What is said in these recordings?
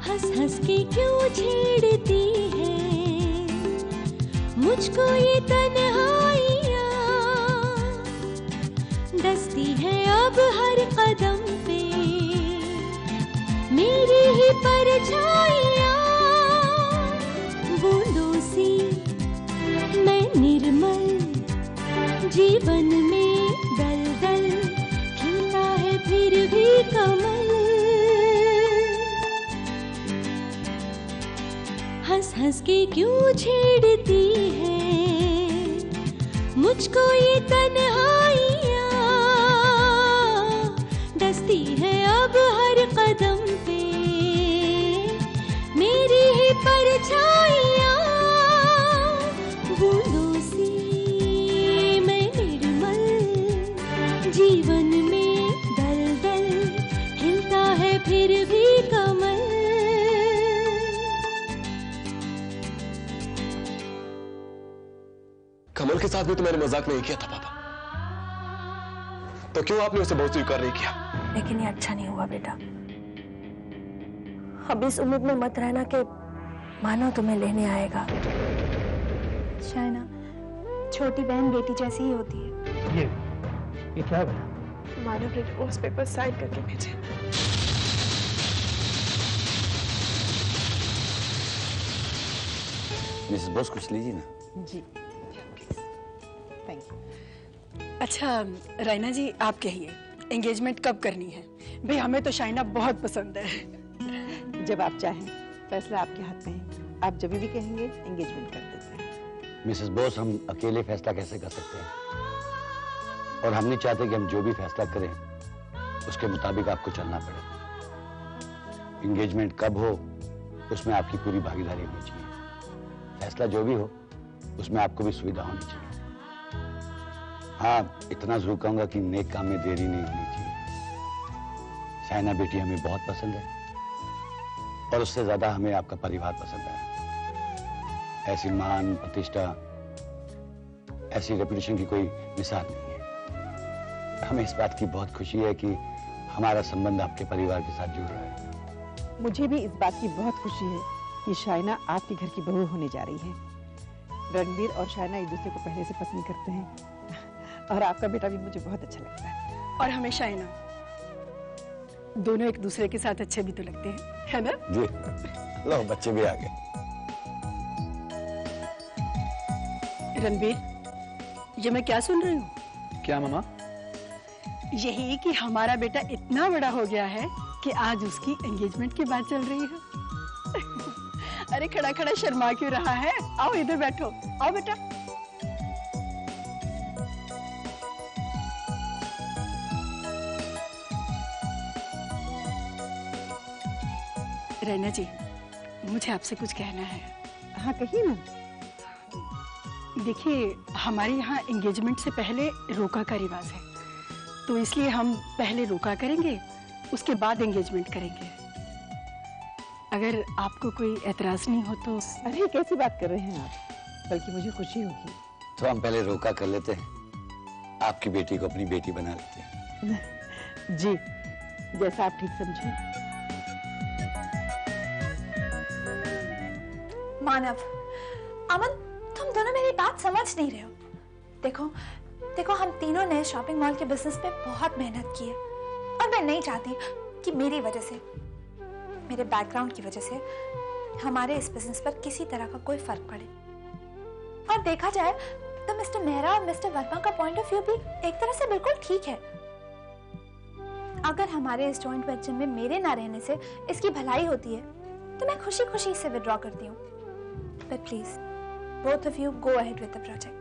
हंस हंस के क्यों छेड़ती है मुझको ये तन्हाइयाँ, डसती है अब हर कदम पे मेरी ही परछाइयाँ। बूंदों सी मैं निर्मल जीवन में दलदल, खिलता है फिर भी कमल। हंस हंस के क्यों छेड़ती है मुझको ये तन्हाइयाँ, डसती है अब हर कदम पे मेरी ही परछाइयाँ। बूंदों सी मैं निर्मल जीवन में दलदल, हिलता है फिर भी कमल। कमल के साथ भी तो मैंने मजाक नहीं किया था पापा, तो क्यों आपने उसे बहुत स्वीकार नहीं किया? लेकिन ये अच्छा नहीं हुआ बेटा। अब इस उम्मीद में मत रहना कि मानो तुम्हें लेने आएगा। शायना, छोटी बहन बेटी जैसी ही होती है। ये क्या है बेटा? मानव ने डिवोर्स पेपर साइन करके भेजे। मिसेस बोस कुछ लीजिए ना। जी थैंक यू। अच्छा रायना जी, आप कहिए एंगेजमेंट कब करनी है? भाई हमें तो शाइना बहुत पसंद है। जब आप चाहें, फैसला आपके हाथ में है। आप जब भी कहेंगे एंगेजमेंट कर देते हैं। मिसेस बोस, हम अकेले फैसला कैसे कर सकते हैं? और हम नहीं चाहते कि हम जो भी फैसला करें उसके मुताबिक आपको चलना पड़े। एंगेजमेंट कब हो उसमें आपकी पूरी भागीदारी होनी चाहिए। फैसला जो भी हो उसमें आपको भी सुविधा होनी चाहिए। हाँ, इतना जरूर कहूंगा कि नेक काम में देरी नहीं होनी चाहिए। शाइना बेटी हमें बहुत पसंद है और उससे ज्यादा हमें आपका परिवार पसंद है। ऐसी मान प्रतिष्ठा, ऐसी रेपुटेशन की कोई मिसाल नहीं है। हमें इस बात की बहुत खुशी है कि हमारा संबंध आपके परिवार के साथ जुड़ रहा है। मुझे भी इस बात की बहुत खुशी है कि शाइना आपके घर की बहू होने जा रही है। रणबीर और शाइना एक दूसरे को पहले से पसंद करते हैं और आपका बेटा भी मुझे बहुत अच्छा लगता है। और हमें शाइना, दोनों एक दूसरे के साथ अच्छे भी तो लगते हैं, है ना? जी, लो बच्चे भी आ गए। रणबीर, ये मैं क्या सुन रही हूँ? क्या मामा? यही कि हमारा बेटा इतना बड़ा हो गया है कि आज उसकी एंगेजमेंट की बात चल रही है। अरे खड़ा खड़ा शर्मा क्यों रहा है? आओ इधर बैठो, आओ बेटा। रैना जी, मुझे आपसे कुछ कहना है। हाँ कहिए ना। देखिए, हमारे यहाँ एंगेजमेंट से पहले रोका का रिवाज है, तो इसलिए हम पहले रोका करेंगे, उसके बाद एंगेजमेंट करेंगे। अगर आपको कोई एतराज नहीं हो तो। अरे कैसी बात कर रहे हैं आप, बल्कि मुझे खुशी होगी। तो हम पहले रोका कर लेते हैं, आपकी बेटी को अपनी बेटी बना लेते हैं। जी, जैसा आप ठीक समझें। मानव, अमन, तुम दोनों मेरी बात समझ नहीं रहे हो। देखो देखो, हम तीनों ने शॉपिंग मॉल के बिजनेस पे बहुत मेहनत की है और मैं नहीं चाहती कि मेरी वजह से, मेरे बैकग्राउंड की वजह से हमारे इस बिजनेस पर किसी तरह का कोई फर्क पड़े। और देखा जाए तो मिस्टर मेहरा और मिस्टर वर्मा का पॉइंट ऑफ व्यू भी एक तरह से बिल्कुल ठीक है। अगर हमारे इस जॉइंट वेंचर में मेरे ना रहने से इसकी भलाई होती है तो मैं खुशी खुशी इसे विड्रॉ करती हूँ। But please both of you go ahead with the project.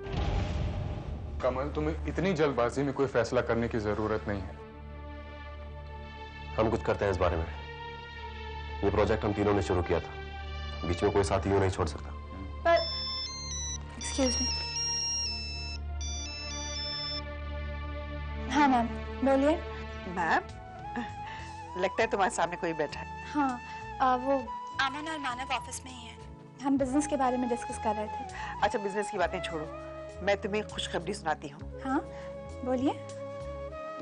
Kamal, तुम्हें इतनी जल्दबाजी में कोई फैसला करने की जरूरत नहीं है। हम कुछ करते हैं इस बारे में। ये प्रोजेक्ट हम तीनों ने शुरू किया था, बीच में कोई साथी यूं नहीं छोड़ सकता। पर एक्सक्यूज मी। हाँ मैम, बोलिए। मैम, लगता है तुम्हारे सामने कोई बैठा है। हाँ, वो अमन और मानव ऑफिस में ही है। हम बिजनेस के बारे में डिस्कस कर रहे थे। अच्छा, बिजनेस की बातें छोड़ो, मैं तुम्हें खुशखबरी सुनाती हूँ। हाँ बोलिए।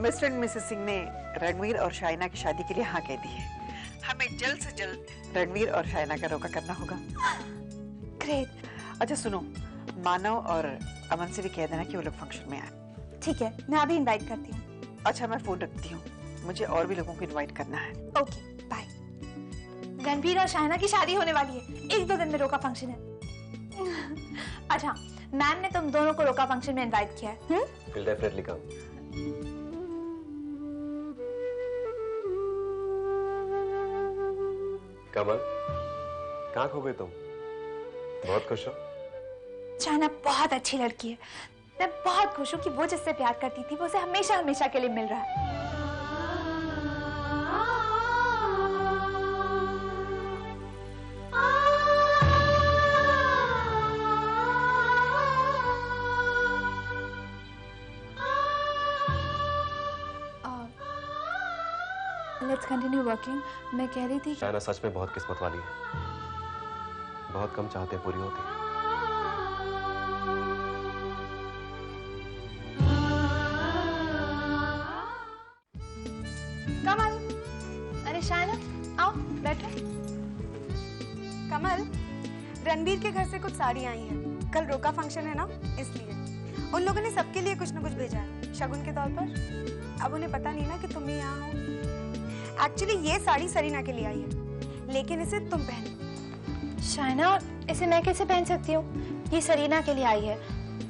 मिस्टर एंड मिसेस सिंह ने रणवीर और शाइना की शादी के लिए हाँ कह दी है। हमें जल्द से जल्द रणवीर और शाइना का रोका करना होगा। ग्रेट। अच्छा सुनो, मानव और अमन से भी कह देना कि वो लोग फंक्शन में आए। ठीक है, मैं अभी इनवाइट करती हूँ। अच्छा मैं फोन रखती हूँ, मुझे और भी लोगों को इनवाइट करना है। Okay bye. रणवीर और शाइना की शादी होने वाली है, 1-2 दिन में रोका फंक्शन है। अच्छा, मैम ने तुम दोनों को रोका फंक्शन में इनवाइट किया है। Will definitely come. कमल, कहाँ खो गए तुम? बहुत खुश हो? शाइना बहुत अच्छी लड़की है। मैं बहुत खुश हूँ कि वो जिससे प्यार करती थी वो उसे हमेशा हमेशा के लिए मिल रहा है। Let's continue working. मैं कह रही थी शाइना सच में बहुत किस्मत वाली है। बहुत कम चाहते पूरी होती। कमल, अरे शाइना आओ बैठो। कमल, रणबीर के घर से कुछ साड़ी आई हैं। कल रोका फंक्शन है ना, इसलिए उन लोगों ने सबके लिए कुछ न कुछ भेजा है शगुन के तौर पर। अब उन्हें पता नहीं ना कि तुम भी यहाँ हो। एक्चुअली ये साड़ी सरीना के लिए आई है, लेकिन इसे तुम पहनो। शाइना, इसे मैं कैसे पहन सकती हूँ? ये सरीना के लिए आई है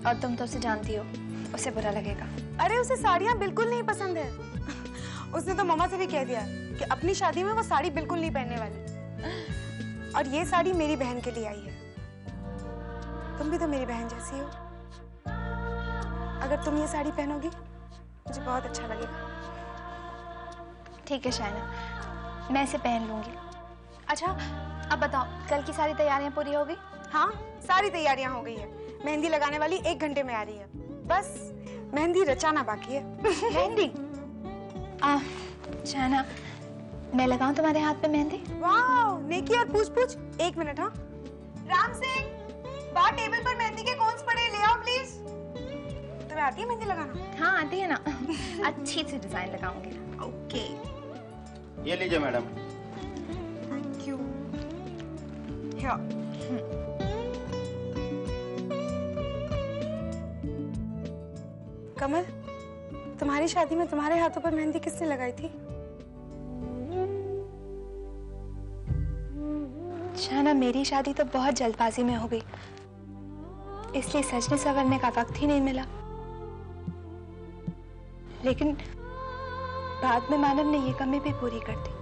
और तुम तो उसे जानती हो, उसे बुरा लगेगा। अरे उसे साड़ियाँ बिल्कुल नहीं पसंद है। उसने तो मम्मा से भी कह दिया कि अपनी शादी में वो साड़ी बिल्कुल नहीं पहनने वाली। और ये साड़ी मेरी बहन के लिए आई है। तुम भी तो मेरी बहन जैसी हो। अगर तुम ये साड़ी पहनोगी मुझे बहुत अच्छा लगेगा। ठीक है शाइना, मैं इसे पहन लूंगी। अच्छा अब बताओ, कल की सारी तैयारियां पूरी हो गई? हाँ, सारी तैयारियां हो गई है। मेहंदी लगाने वाली 1 घंटे में आ रही है। बस मेहंदी रचाना बाकी है। मेहंदी? शाइना, मैं लगाऊं तुम्हारे हाथ पे मेहंदी? वाह, नेकी और पूछ-पूछ। 1 मिनट। हाँ राम सिंह, बाहर टेबल पर मेहंदी के कोन्स पड़े, ले आओ प्लीज। तुम्हें आती है मेहंदी लगाना? हाँ आती है ना। अच्छी सी डिजाइन लगाऊंगी। ओके, ये लीजिए मैडम। Thank you. कमल, तुम्हारी शादी में तुम्हारे हाथों पर मेहंदी किसने लगाई थी? शाइना, मेरी शादी तो बहुत जल्दबाजी में हो गई, इसलिए सजने संवरने का वक्त ही नहीं मिला। लेकिन बाद में मानव ने ये कमी भी पूरी कर दी।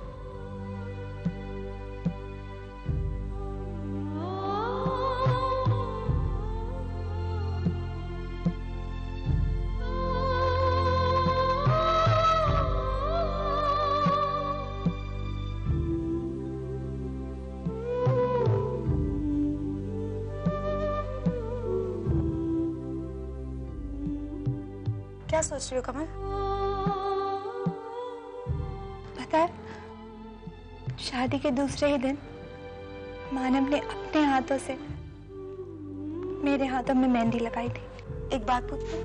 क्या सोच रही हो कमल? पता है, शादी के दूसरे ही दिन मानव ने अपने हाथों से मेरे हाथों में मेहंदी लगाई थी। एक बात पूछूं?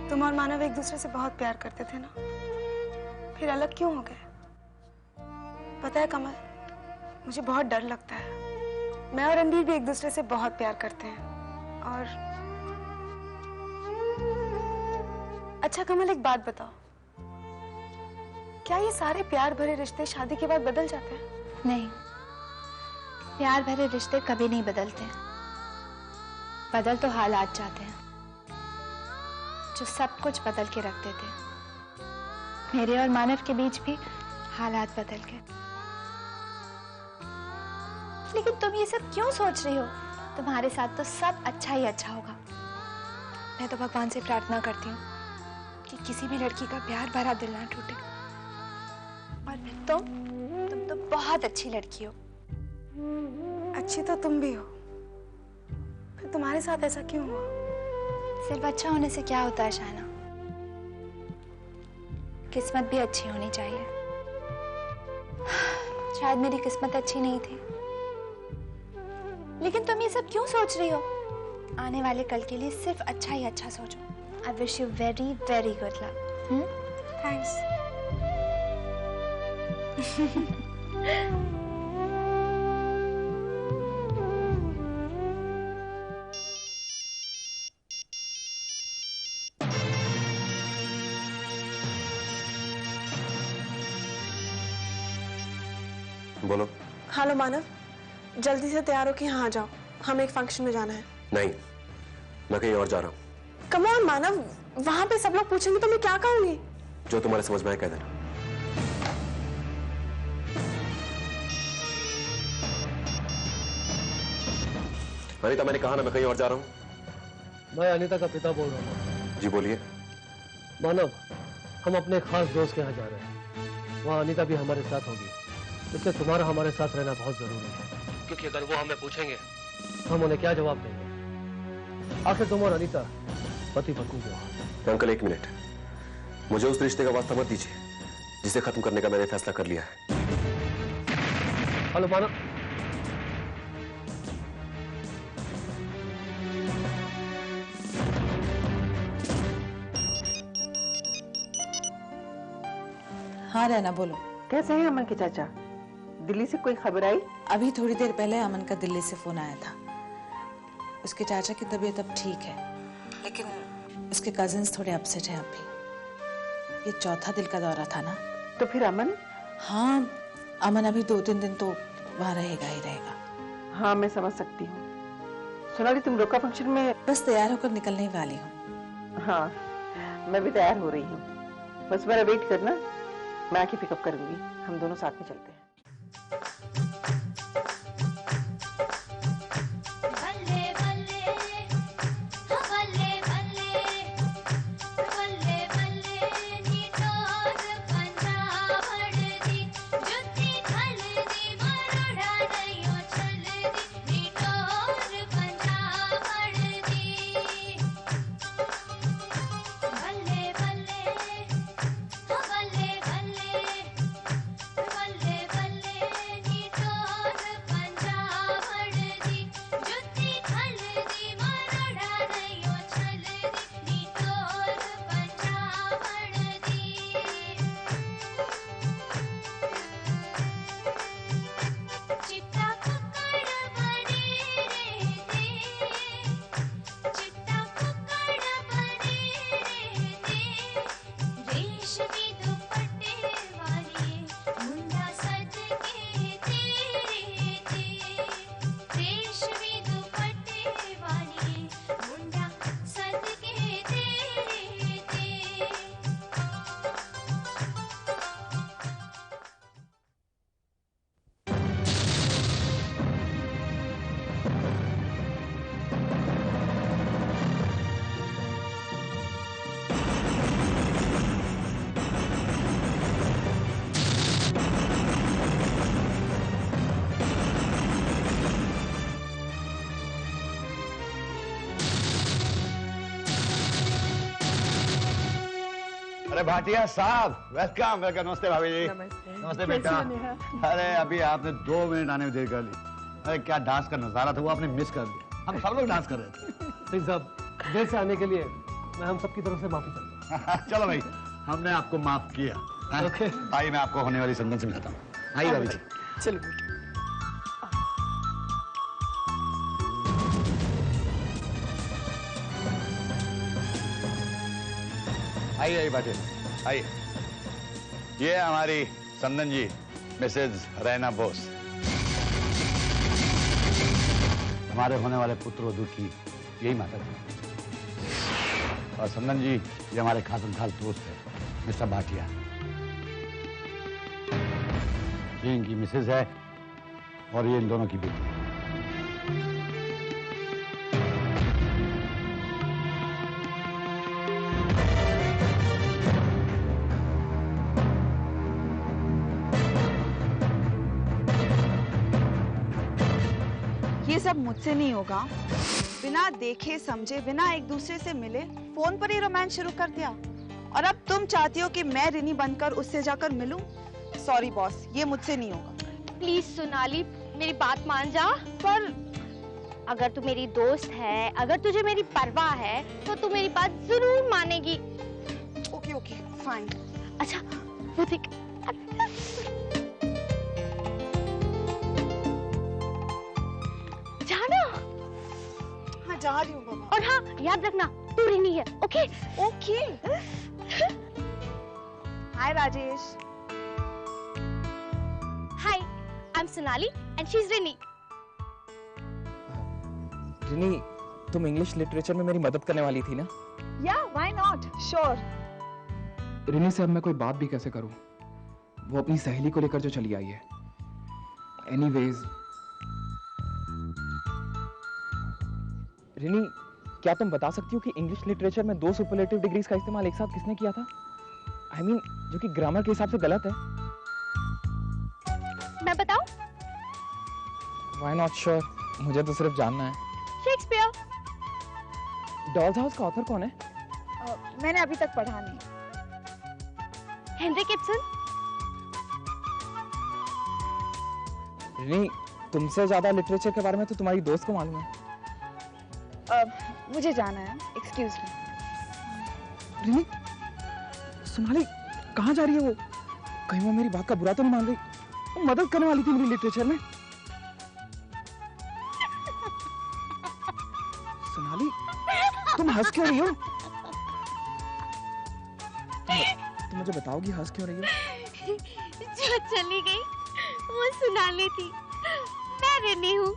तुम और मानव एक दूसरे से बहुत प्यार करते थे ना, फिर अलग क्यों हो गए? पता है कमल, मुझे बहुत डर लगता है। मैं और रणबीर भी एक दूसरे से बहुत प्यार करते हैं। और अच्छा कमल, एक बात बताओ, क्या ये सारे प्यार भरे रिश्ते शादी के बाद बदल जाते हैं? नहीं, प्यार भरे रिश्ते कभी नहीं बदलते। बदल तो हालात जाते हैं, जो सब कुछ बदल के रख देते हैं। मेरे और मानव के बीच भी हालात बदल गए। लेकिन तुम ये सब क्यों सोच रही हो? तुम्हारे साथ तो सब अच्छा ही अच्छा होगा। मैं तो भगवान से प्रार्थना करती हूँ कि किसी भी लड़की का प्यार भरा दिल ना टूटे। और तुम तो बहुत अच्छी लड़की हो। अच्छी तो तुम भी हो, फिर तुम्हारे साथ ऐसा क्यों हुआ? सिर्फ अच्छा होने से क्या होता है शाइना? किस्मत भी अच्छी होनी चाहिए। शायद मेरी किस्मत अच्छी नहीं थी, लेकिन तुम ये सब क्यों सोच रही हो? आने वाले कल के लिए सिर्फ अच्छा ही अच्छा सोचो। I wish you very very good luck. Thanks. बोलो। हेलो मानव, जल्दी से तैयार हो कि यहाँ आ जाओ, हमें एक फंक्शन में जाना है। नहीं, मैं कहीं और जा रहा हूँ। कम ऑन मानव, वहां पे सब लोग पूछेंगे तो मैं क्या कहूंगी? जो तुम्हारे समझ में आए कह देना। अनीता, मैंने कहा ना मैं कहीं और जा रहा हूँ। मैं अनीता का पिता बोल रहा हूँ। जी बोलिए। मानव, हम अपने खास दोस्त के यहाँ जा रहे हैं, वहाँ अनीता भी हमारे साथ होगी, इसलिए तुम्हारा हमारे साथ रहना बहुत जरूरी है, क्योंकि अगर वो हमें पूछेंगे हम उन्हें क्या जवाब देंगे? आखिर तुम और अनीता पति पत्नी हो। अंकल एक मिनट, मुझे उस रिश्ते का वास्ता मत दीजिए जिसे खत्म करने का मैंने फैसला कर लिया है। हेलो मानव, हाँ रहना, बोलो। कैसे हैं अमन के चाचा? दिल्ली से कोई खबर आई? अभी थोड़ी देर पहले अमन का दिल्ली से फोन आया था। उसके चाचा की तबीयत अब ठीक है, लेकिन उसके कजिन्स थोड़े अपसेट हैं अभी। ये चौथा दिल का दौरा था ना। तो फिर अमन? हाँ, अमन अभी 2-3 दिन तो वहाँ रहेगा ही रहेगा। हाँ मैं समझ सकती हूँ। सोनाली, तुम रोका फंक्शन में? बस तैयार होकर निकलने ही वाली हूँ। हाँ, मैं भी तैयार हो रही हूँ, बस मेरा वेट करना, मैं आके पिकअप करूंगी, हम दोनों साथ में चलते हैं। अरे भाटिया साहब, वेलकम वेलकम। नमस्ते भाभी जी। नमस्ते बेटा। अरे अभी आपने 2 मिनट आने में देर कर ली। अरे क्या डांस का नजारा था, वो आपने मिस कर दिया। हम सब लोग डांस कर रहे थे। सिंह साहब, देर से आने के लिए मैं हम सबकी तरफ से माफी चाहता हूँ। चलो भाई, हमने आपको माफ किया। आइए मैं आपको होने वाली संगन से मिलाता हूँ। आइए भाभी जी। चलो आइए आइए बाटे आइए। ये हमारी संदन जी, मिसेज रैना बोस, हमारे होने वाले पुत्र वधू की यही माता जी। और संदन जी ये हमारे खास दोस्त है, मिस्टर भाटिया। ये इनकी मिसेज है और ये इन दोनों की बेटी है। ये सब मुझसे नहीं होगा। बिना देखे समझे, बिना एक दूसरे से मिले फोन पर ही रोमांस शुरू कर दिया। और अब तुम चाहती हो कि मैं रिनी बनकर उससे जाकर मिलूं? सॉरी बॉस, ये मुझसे नहीं होगा। प्लीज सोनाली, मेरी बात मान जा। अगर तू मेरी दोस्त है, अगर तुझे मेरी परवाह है, तो तू मेरी बात जरूर मानेगी। Okay okay fine. अच्छा वो देख, जाना। हाँ जा रही हूँ मम्मा। और हाँ याद रखना तू रहनी है। Okay okay. Hi Rajesh. Hi, I am Sonali and she is Rini. Rini, तुम इंग्लिश लिटरेचर में मेरी मदद करने वाली थी ना? या व्हाई नॉट, श्योर। रिनी से अब मैं कोई बात भी कैसे करूं? वो अपनी सहेली को लेकर जो चली आई है। एनीवेज, रिनी, क्या तुम बता सकती हो कि इंग्लिश लिटरेचर में 2 सुपरलेटिव डिग्रीज का इस्तेमाल एक साथ किसने किया था? I mean, जो कि ग्रामर के हिसाब से गलत है। मैं बताऊं? Why not sure? मुझे तो सिर्फ जानना है। शेक्सपियर। डॉल्स हाउस का ऑथर कौन है? मैंने अभी तक पढ़ा नहीं। Heinrich Ibsen. रिनी, तुमसे ज्यादा लिटरेचर के बारे में तो तुम्हारी दोस्त को मालूम है। मुझे जाना है, एक्सक्यूज मी। रिनी, सोनाली कहाँ जा रही है वो? कहीं वो मेरी बात का बुरा तो नहीं मान रही? वो मदद करने वाली थी मेरी लिटरेचर में। सोनाली, तुम हंस क्यों रही हो? तुम मुझे बताओगी हंस क्यों रही हो? जो चली गई वो सोनाली थी, मैं रिनी हूँ।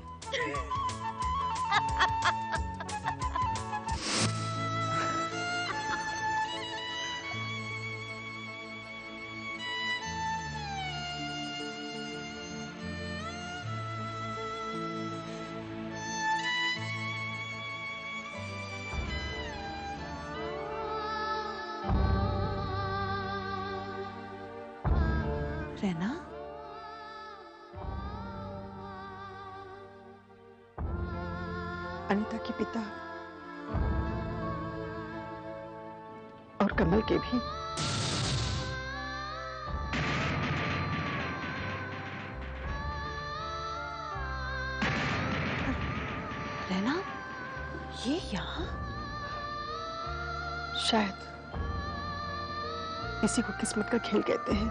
रहना, अनीता के पिता और कमल के भी। रहना, ये यहाँ? शायद इसी को किस्मत का खेल कहते हैं।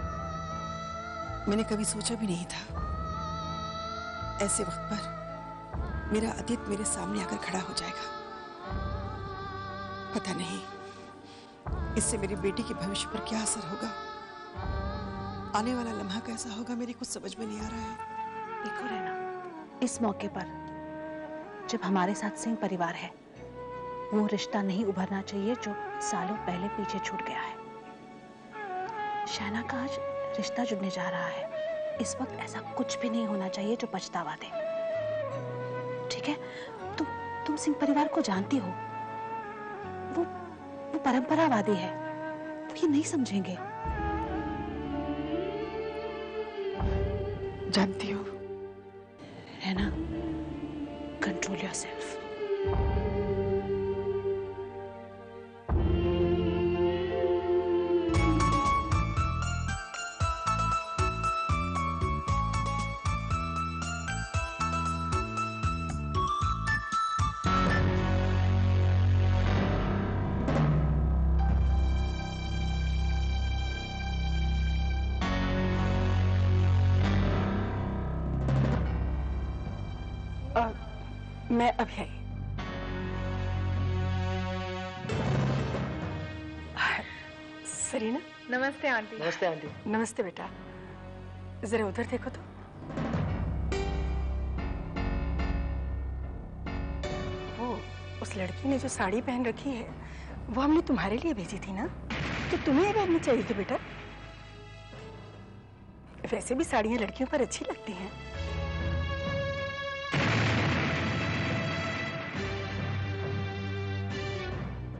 मैंने कभी सोचा भी नहीं था ऐसे वक्त पर मेरा अतीत मेरे सामने आकर खड़ा हो जाएगा। पता नहीं इससे मेरी बेटी के भविष्य पर क्या असर होगा, आने वाला लम्हा कैसा होगा, मेरी कुछ समझ में नहीं आ रहा है। देखो रहना, इस मौके पर जब हमारे साथ सिंह परिवार है, वो रिश्ता नहीं उभरना चाहिए जो सालों पहले पीछे छूट गया है। शैना का आज रिश्ता जुड़ने जा रहा है। इस वक्त ऐसा कुछ भी नहीं होना चाहिए जो पछतावा दे। ठीक है? तुम सिंह परिवार को जानती हो, वो परंपरावादी है, वो ये नहीं समझेंगे। जानती हो रहना, कंट्रोल योरसेल्फ। मैं अभी आई। सरीना। नमस्ते आंटी। नमस्ते आंटी। नमस्ते बेटा, जरा उधर देखो तो। वो उस लड़की ने जो साड़ी पहन रखी है वो हमने तुम्हारे लिए भेजी थी ना, तो तुम्हें ये पहननी चाहिए थी बेटा। वैसे भी साड़ियां लड़कियों पर अच्छी लगती हैं।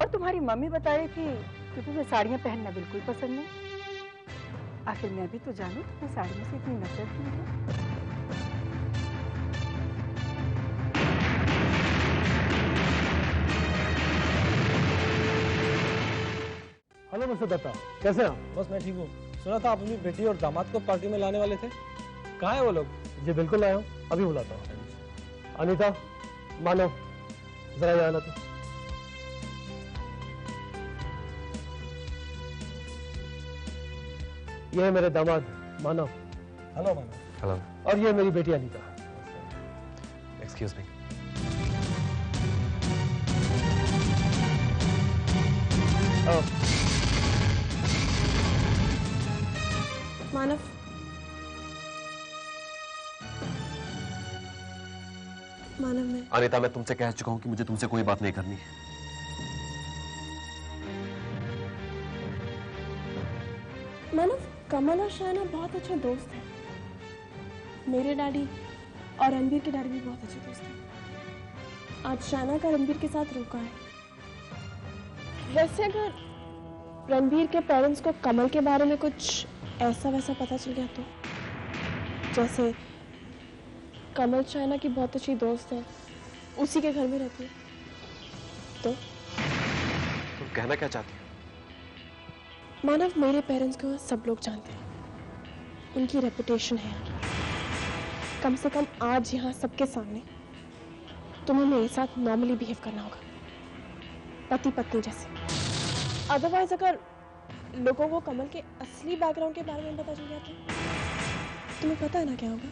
और तुम्हारी मम्मी बता रही थी कि तुम्हें साड़ियां पहनना बिल्कुल पसंद नहीं। आखिर मैं भी तो जानूं तुम्हें साड़ियों से इतनी नफरत क्यों है। हेलो मिस्टर दत्ता, कैसे हैं? बस मैं ठीक हूँ। सुना था आप अपनी बेटी और दामाद को पार्टी में लाने वाले थे, कहाँ है वो लोग? जी बिल्कुल लाया हूँ, अभी बुलाता हूँ। अनीता, मानव, जरा यहाँ आना तो। ये है मेरे दामाद मानव। हेलो मानव। हेलो। और ये मेरी बेटी अनीता। Excuse me. मानव, मानव मैं अनीता, मैं तुमसे कह चुका हूं कि मुझे तुमसे कोई बात नहीं करनी। मानव, कमल और शायना बहुत अच्छे दोस्त हैं। मेरे डैडी और रणबीर के डैडी भी बहुत अच्छे दोस्त हैं। आज शायना का रणबीर के साथ रोका है। वैसे अगर रणबीर के पेरेंट्स को कमल के बारे में कुछ ऐसा वैसा पता चल गया तो, जैसे कमल शायना की बहुत अच्छी दोस्त है, उसी के घर में रहती है, तो तुम कहना क्या चाहती हो? मानव, मेरे पेरेंट्स को सब लोग जानते हैं, उनकी रेपुटेशन है। कम से कम आज यहाँ सबके सामने तुम्हें मेरे साथ नॉर्मली बिहेव करना होगा, पति पत्नी जैसे। अदरवाइज अगर लोगों को कमल के असली बैकग्राउंड के बारे में पता चल गया तो तुम्हें पता है ना क्या होगा?